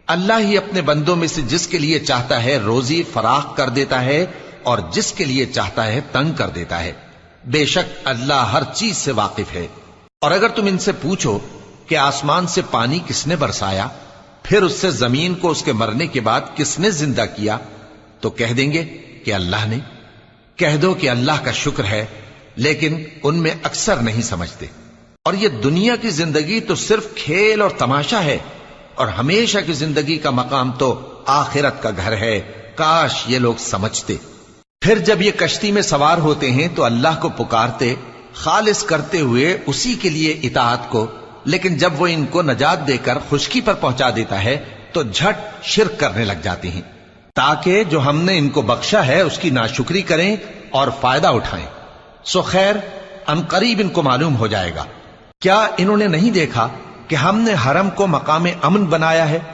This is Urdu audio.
اللہ ہی اپنے بندوں میں سے جس کے لیے چاہتا ہے روزی فراخ کر دیتا ہے اور جس کے لیے چاہتا ہے تنگ کر دیتا ہے۔ بے شک اللہ ہر چیز سے واقف ہے۔ اور اگر تم ان سے پوچھو کہ آسمان سے پانی کس نے برسایا، پھر اس سے زمین کو اس کے مرنے کے بعد کس نے زندہ کیا، تو کہہ دیں گے کہ اللہ نے۔ کہہ دو کہ اللہ کا شکر ہے، لیکن ان میں اکثر نہیں سمجھتے۔ اور یہ دنیا کی زندگی تو صرف کھیل اور تماشا ہے، اور ہمیشہ کی زندگی کا مقام تو آخرت کا گھر ہے۔ کاش یہ لوگ سمجھتے۔ پھر جب یہ کشتی میں سوار ہوتے ہیں تو اللہ کو پکارتے، خالص کرتے ہوئے اسی کے لیے اطاعت کو، لیکن جب وہ ان کو نجات دے کر خشکی پر پہنچا دیتا ہے تو جھٹ شرک کرنے لگ جاتے ہیں، تاکہ جو ہم نے ان کو بخشا ہے اس کی ناشکری کریں اور فائدہ اٹھائیں۔ سو خیر ان قریب ان کو معلوم ہو جائے گا۔ کیا انہوں نے نہیں دیکھا کہ ہم نے حرم کو مقام امن بنایا ہے؟